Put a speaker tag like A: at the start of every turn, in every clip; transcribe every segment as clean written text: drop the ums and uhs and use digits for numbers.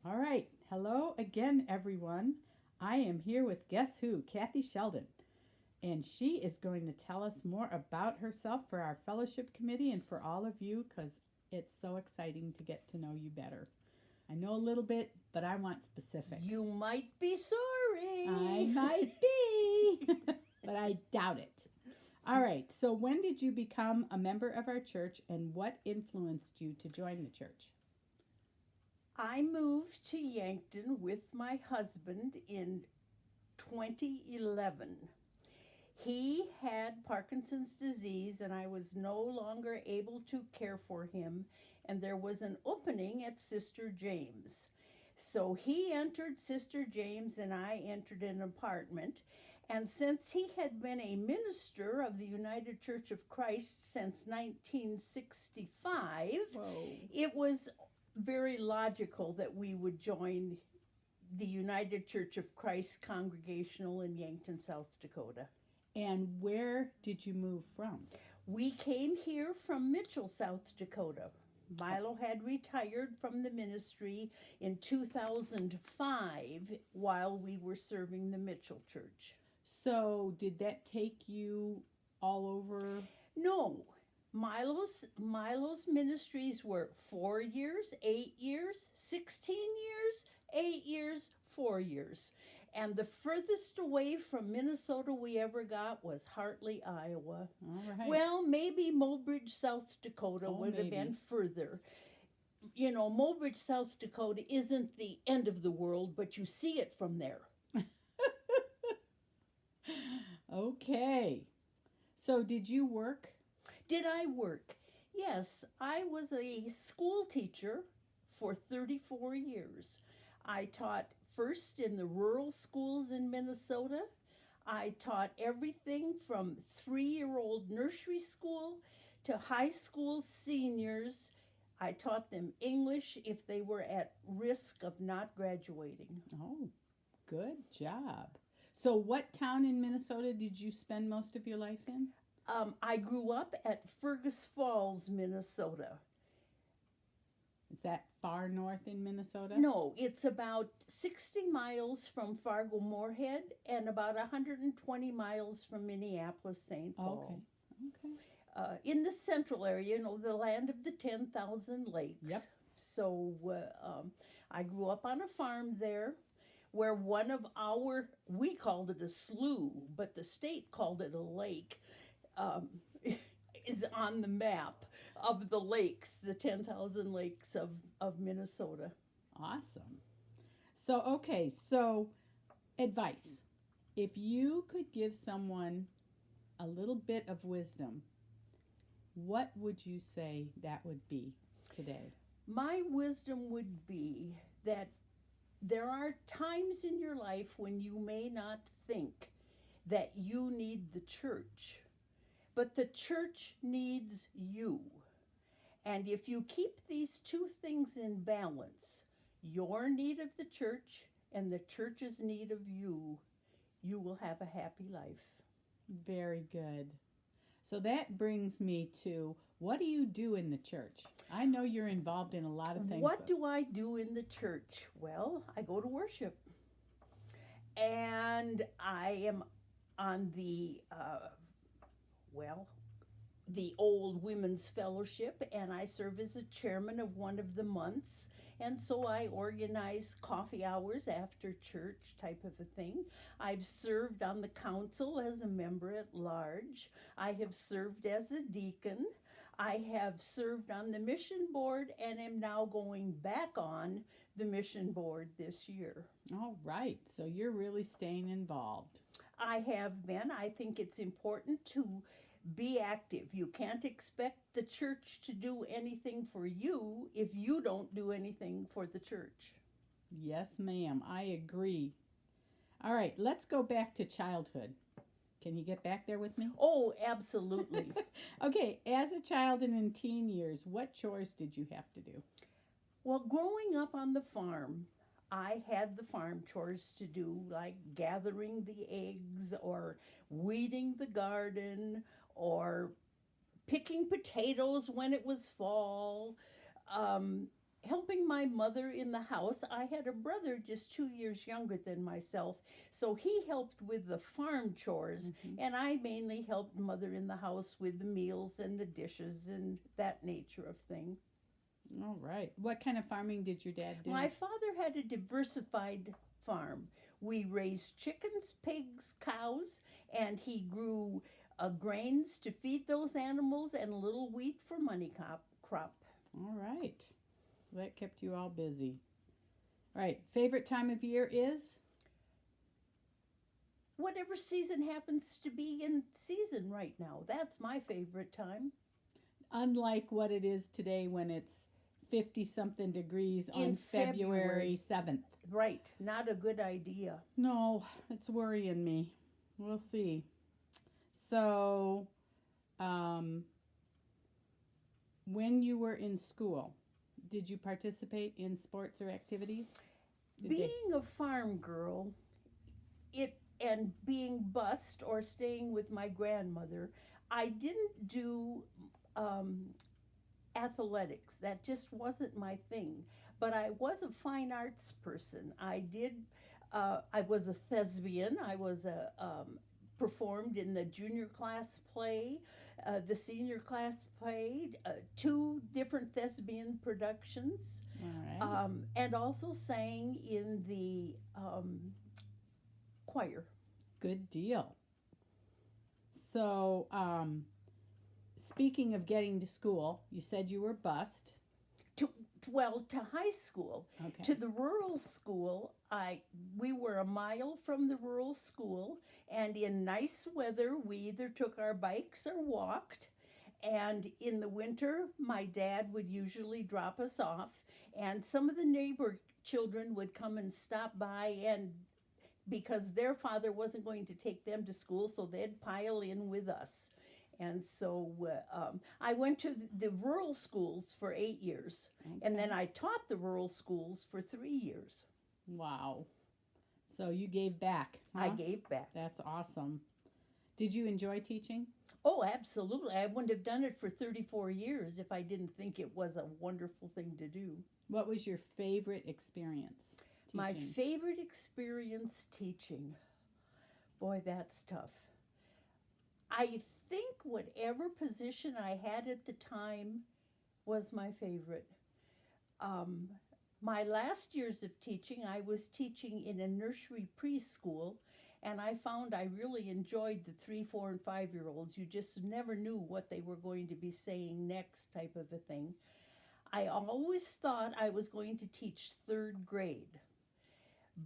A: All right. Hello again, everyone. I am here with guess who? Kathy Sheldon. And she is going to tell us more about herself for our fellowship committee and for all of you because it's so exciting to get to know you better. I know a little bit, but I want specifics.
B: You might be sorry.
A: I might be, but I doubt it. All right. So, when did you become a member of our church and what influenced you to join the church?
B: I moved to Yankton with my husband in 2011. He had Parkinson's disease, and I was no longer able to care for him, and there was an opening at Sister James. So he entered Sister James, and I entered an apartment. And since he had been a minister of the United Church of Christ since 1965,
A: Whoa.
B: it was very logical that we would join the United Church of Christ Congregational in Yankton, South Dakota.
A: And where did you move from?
B: We came here from Mitchell, South Dakota. Milo had retired from the ministry in 2005 while we were serving the Mitchell Church.
A: So, did that take you all over?
B: No, Milo's ministries were 4 years, 8 years, 16 years, 8 years, 4 years. And the furthest away from Minnesota we ever got was Hartley, Iowa.
A: All right.
B: Well, maybe Mobridge, South Dakota would have been further. You know, Mobridge, South Dakota isn't the end of the world, but you see it from there.
A: Okay. So, did you work?
B: Did I work? Yes, I was a school teacher for 34 years. I taught first in the rural schools in Minnesota. I taught everything from 3-year-old nursery school to high school seniors. I taught them English if they were at risk of not graduating.
A: Oh, good job. So, what town in Minnesota did you spend most of your life in?
B: I grew up at Fergus Falls, Minnesota.
A: Is that far north in Minnesota?
B: No, it's about 60 miles from Fargo-Moorhead and about 120 miles from Minneapolis, St. Paul.
A: Okay.
B: In the central area, you know, the land of the 10,000 lakes.
A: Yep.
B: So I grew up on a farm there where one of we called it a slough, but the state called it a lake, is on the map of the lakes, the 10,000 lakes of Minnesota.
A: Awesome. So advice. If you could give someone a little bit of wisdom, what would you say that would be today?
B: My wisdom would be that there are times in your life when you may not think that you need the church, but the church needs you. And if you keep these two things in balance, your need of the church and the church's need of you, you will have a happy life.
A: Very good. So that brings me to, what do you do in the church? I know you're involved in a lot of things.
B: What do I do in the church? Well, I go to worship. And I am on the old women's fellowship, and I serve as a chairman of one of the months, and so I organize coffee hours after church type of a thing. I've served on the council as a member at large. I have served as a deacon. I have served on the mission board and am now going back on the mission board this year.
A: All right, so you're really staying involved.
B: I have been. I think it's important to be active. You can't expect the church to do anything for you if you don't do anything for the church.
A: Yes, ma'am, I agree. All right, let's go back to childhood. Can you get back there with me?
B: Oh, absolutely.
A: Okay, as a child and in teen years, what chores did you have to do?
B: Well, growing up on the farm, I had the farm chores to do, like gathering the eggs or weeding the garden or picking potatoes when it was fall. helping my mother in the house. I had a brother just 2 years younger than myself, so he helped with the farm chores, and I mainly helped mother in the house with the meals and the dishes and that nature of thing.
A: All right. What kind of farming did your dad do?
B: My father had a diversified farm. We raised chickens, pigs, cows, and he grew grains to feed those animals and a little wheat for money crop.
A: All right. So that kept you all busy. All right. Favorite time of year is?
B: Whatever season happens to be in season right now. That's my favorite time.
A: Unlike what it is today when it's 50-something degrees on
B: In
A: February 7th.
B: Right. Not a good idea.
A: No, it's worrying me. We'll see. So, when you were in school, did you participate in sports or activities?
B: Being a farm girl, and being bused or staying with my grandmother, I didn't do athletics. That just wasn't my thing. But I was a fine arts person. I was a thespian. I was performed in the junior class play, the senior class play, 2 different thespian productions,
A: All right.
B: and also sang in the choir.
A: Good deal. So, speaking of getting to school, you said you were bused.
B: To high school.
A: Okay.
B: To the rural school, we were a mile from the rural school, and in nice weather, we either took our bikes or walked. And in the winter, my dad would usually drop us off, and some of the neighbor children would come and stop by, and because their father wasn't going to take them to school, so they'd pile in with us. And so I went to the rural schools for 8 years, and then I taught the rural schools for 3 years.
A: Wow. So you gave back. Huh?
B: I gave back.
A: That's awesome. Did you enjoy teaching?
B: Oh, absolutely. I wouldn't have done it for 34 years if I didn't think it was a wonderful thing to do.
A: What was your favorite experience teaching?
B: My favorite experience teaching. Boy, that's tough. I think whatever position I had at the time was my favorite. My last years of teaching, I was teaching in a nursery preschool, and I found I really enjoyed the 3, 4, and 5-year-olds. You just never knew what they were going to be saying next, type of a thing. I always thought I was going to teach 3rd grade.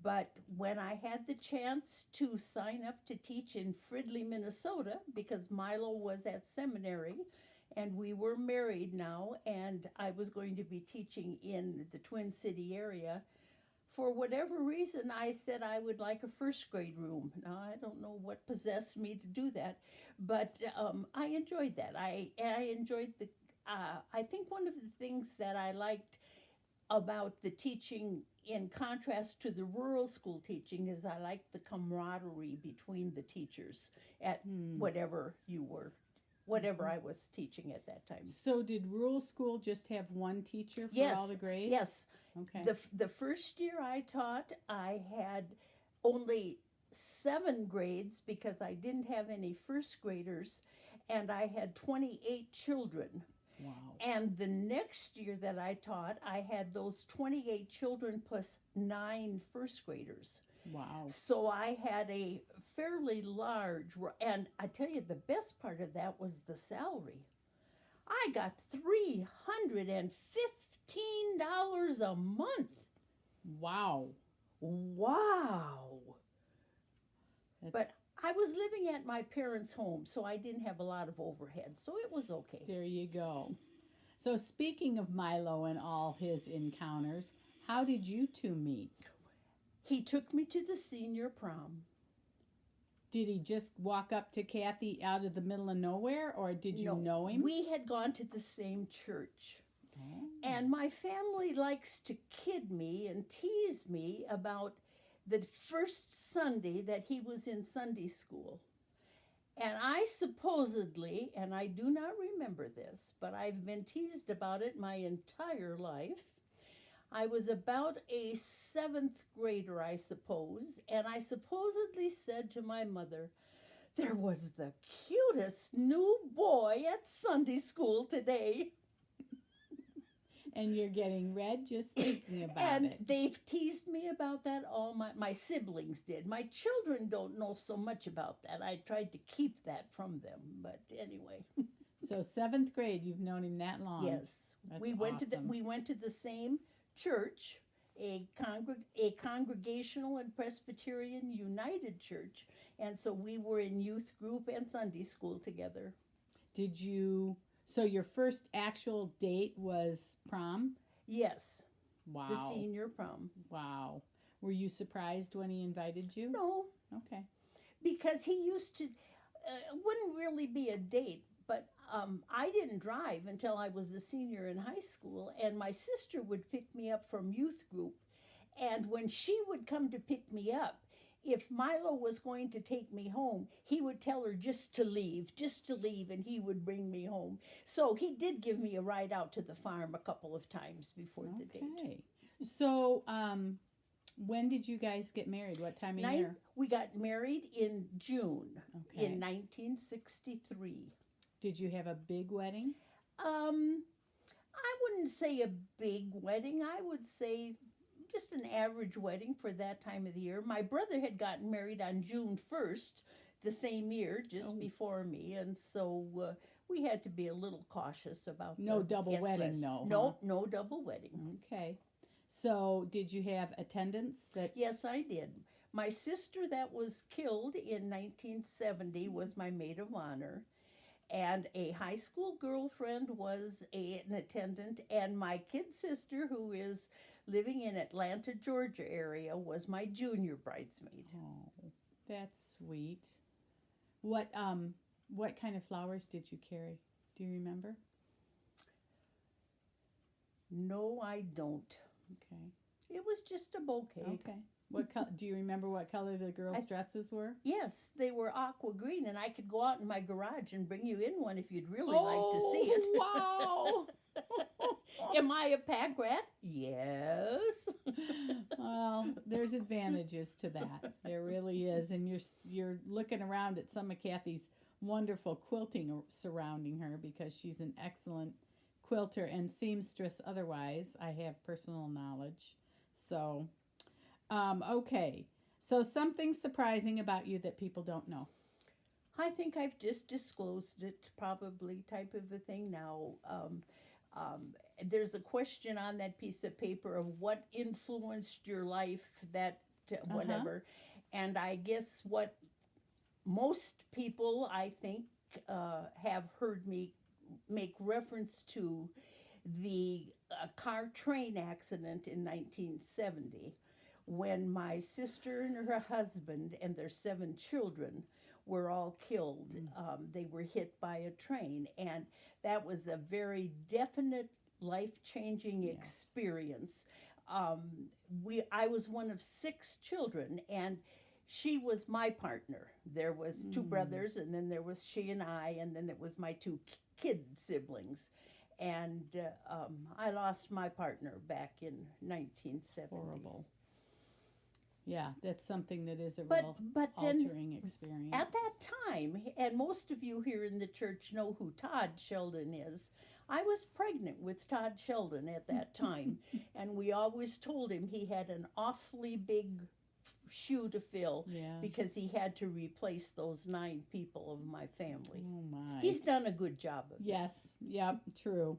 B: But when I had the chance to sign up to teach in Fridley, Minnesota, because Milo was at seminary, and we were married now, and I was going to be teaching in the Twin City area, for whatever reason, I said I would like a 1st grade room. Now, I don't know what possessed me to do that, but I enjoyed that. I enjoyed I think one of the things that I liked about the teaching, in contrast to the rural school teaching, is I liked the camaraderie between the teachers at whatever I was teaching at that time.
A: So did rural school just have one teacher for all the grades?
B: Yes.
A: Okay.
B: The first year I taught, I had only 7 grades because I didn't have any 1st graders, and I had 28 children.
A: Wow.
B: And the next year that I taught, I had those 28 children plus 9 1st graders.
A: Wow.
B: So I had a fairly large, and I tell you, the best part of that was the salary. I got $315 a month.
A: Wow.
B: Wow. But I was living at my parents' home, so I didn't have a lot of overhead, so it was okay.
A: There you go. So speaking of Milo and all his encounters, how did you two meet?
B: He took me to the senior prom.
A: Did he just walk up to Kathy out of the middle of nowhere, or did you know him?
B: We had gone to the same church.
A: Oh.
B: And my family likes to kid me and tease me about the first Sunday that he was in Sunday school. And I supposedly, and I do not remember this, but I've been teased about it my entire life, I was about a seventh grader, I suppose, and I supposedly said to my mother, "There was the cutest new boy at Sunday school today."
A: And you're getting red just thinking about
B: And
A: it.
B: they've teased me about that. All my siblings did. My children don't know so much about that. I tried to keep that from them, but anyway.
A: So 7th grade, you've known him that long.
B: Yes,
A: That's
B: we went to the same church, a Congregational and Presbyterian United Church, and so we were in youth group and Sunday school together.
A: Did you? So your first actual date was prom?
B: Yes,
A: Wow.
B: the senior prom.
A: Wow. Were you surprised when he invited you?
B: No,
A: Okay.
B: because he used to. It wouldn't really be a date, but I didn't drive until I was a senior in high school, and my sister would pick me up from youth group. And when she would come to pick me up, if Milo was going to take me home, he would tell her just to leave, and he would bring me home. So he did give me a ride out to the farm a couple of times before the date.
A: Okay. So, when did you guys get married? What time of year?
B: We got married in June
A: Okay.
B: in 1963.
A: Did you have a big wedding?
B: I wouldn't say a big wedding. I would say just an average wedding for that time of the year. My brother had gotten married on June 1st the same year, just before me, and so we had to be a little cautious about
A: No
B: the
A: double
B: guest
A: wedding,
B: list.
A: no,
B: No,
A: huh?
B: no double wedding.
A: Okay. So, did you have attendance that?
B: Yes, I did. My sister that was killed in 1970 was my maid of honor. And a high school girlfriend was an attendant, and my kid sister, who is living in Atlanta, Georgia area, was my junior bridesmaid.
A: Oh, that's sweet. What kind of flowers did you carry? Do you remember?
B: No, I don't.
A: Okay.
B: It was just a bouquet.
A: Okay. Do you remember what color the girls' dresses were?
B: Yes, they were aqua green, and I could go out in my garage and bring you in one if you'd really like to see it.
A: Wow.
B: Am I a pack rat? Yes.
A: Well, there's advantages to that. There really is, and you're looking around at some of Kathy's wonderful quilting surrounding her because she's an excellent quilter and seamstress. Otherwise, I have personal knowledge. So, okay. So something surprising about you that people don't know.
B: I think I've just disclosed it, probably type of a thing now. There's a question on that piece of paper of what influenced your life, that whatever. And I guess what most people, I think, have heard me make reference to the car train accident in 1970 when my sister and her husband and their 7 children were all killed. They were hit by a train, and that was a very definite life-changing experience. I was one of 6 children, and she was my partner. There was 2 brothers, and then there was she and I, and then there was my 2 kid siblings. And I lost my partner back in 1970.
A: Horrible. Yeah, that's something that is a
B: But
A: real
B: then,
A: altering experience.
B: at that time, and most of you here in the church know who Todd Sheldon is, I was pregnant with Todd Sheldon at that time, and we always told him he had an awfully big shoe to fill because he had to replace those 9 people of my family.
A: Oh my.
B: He's done a good job of it.
A: Yes, yep, true.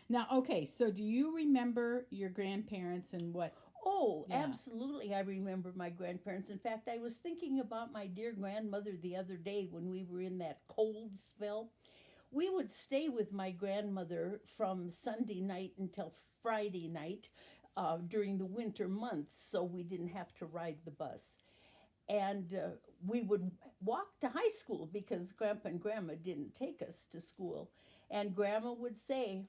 A: Now, okay, so do you remember your grandparents and what?
B: Oh, absolutely. I remember my grandparents. In fact, I was thinking about my dear grandmother the other day when we were in that cold spell. We would stay with my grandmother from Sunday night until Friday night during the winter months, so we didn't have to ride the bus. And we would walk to high school because Grandpa and Grandma didn't take us to school. And Grandma would say,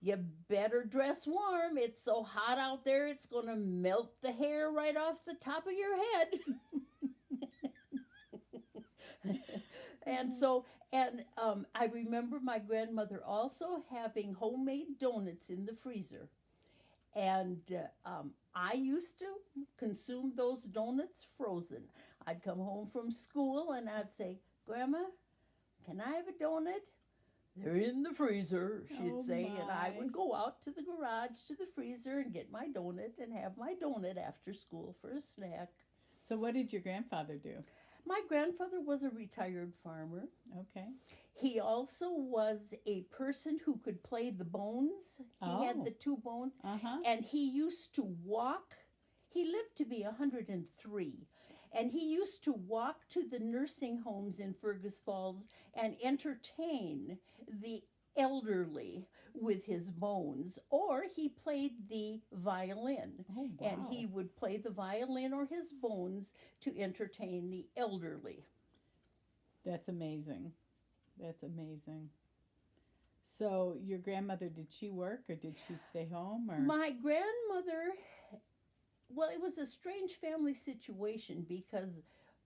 B: "You better dress warm. It's so hot out there, it's going to melt the hair right off the top of your head." And I remember my grandmother also having homemade donuts in the freezer. And I used to consume those donuts frozen. I'd come home from school and I'd say, Grandma, can I have a donut? They're in the freezer, she'd say, and I would go out to the garage to the freezer and get my donut and have my donut after school for a snack.
A: So what did your grandfather do?
B: My grandfather was a retired farmer.
A: Okay.
B: He also was a person who could play the bones. He had the two bones, and he used to walk. He lived to be 103. And he used to walk to the nursing homes in Fergus Falls and entertain the elderly with his bones. Or he played the violin.
A: Oh, wow.
B: And he would play the violin or his bones to entertain the elderly.
A: That's amazing. That's amazing. So your grandmother, did she work or did she stay home? Or?
B: My grandmother... Well, it was a strange family situation because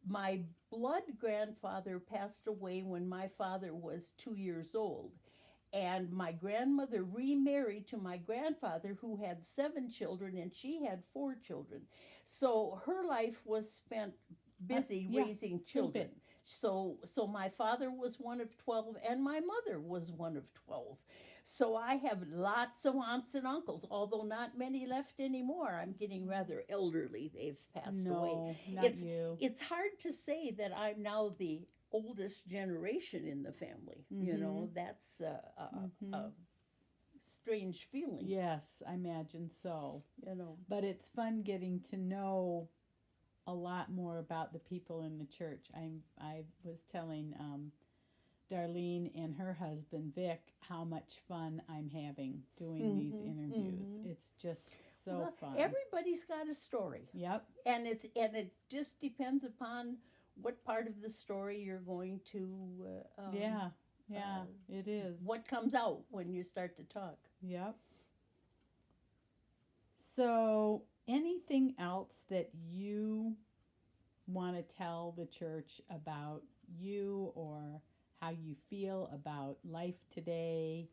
B: my blood grandfather passed away when my father was 2 years old. And my grandmother remarried to my grandfather, who had 7 children, and she had 4 children. So her life was spent busy raising children. So my father was one of 12, and my mother was one of 12. So I have lots of aunts and uncles, although not many left anymore. I'm getting rather elderly. They've passed away.
A: Not you.
B: It's hard to say that I'm now the oldest generation in the family. You know, that's a strange feeling.
A: Yes, I imagine so.
B: You know,
A: but it's fun getting to know a lot more about the people in the church. I was telling Darlene and her husband Vic how much fun I'm having doing these interviews. It's just so fun.
B: Everybody's got a story.
A: Yep.
B: And it just depends upon what part of the story you're going to
A: it is.
B: What comes out when you start to talk.
A: Yep. So, anything else that you want to tell the church about you or how you feel about life today?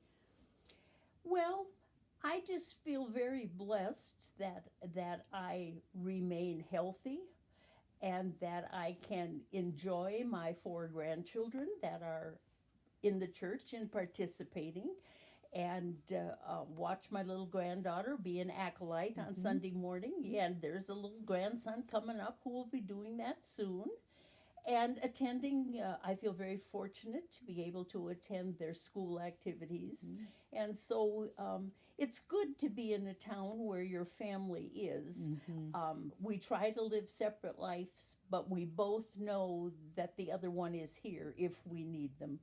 B: Well, I just feel very blessed that I remain healthy and that I can enjoy my 4 grandchildren that are in the church and participating, and watch my little granddaughter be an acolyte on Sunday morning. And there's a little grandson coming up who will be doing that soon. And attending, I feel very fortunate to be able to attend their school activities. And so it's good to be in a town where your family is. We try to live separate lives, but we both know that the other one is here if we need them.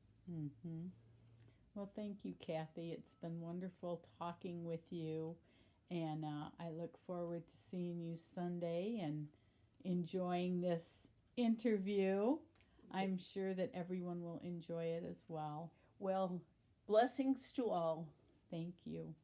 A: Well, thank you, Kathy. It's been wonderful talking with you. And I look forward to seeing you Sunday and enjoying this interview. I'm sure that everyone will enjoy it as well.
B: Well, blessings to all.
A: Thank you.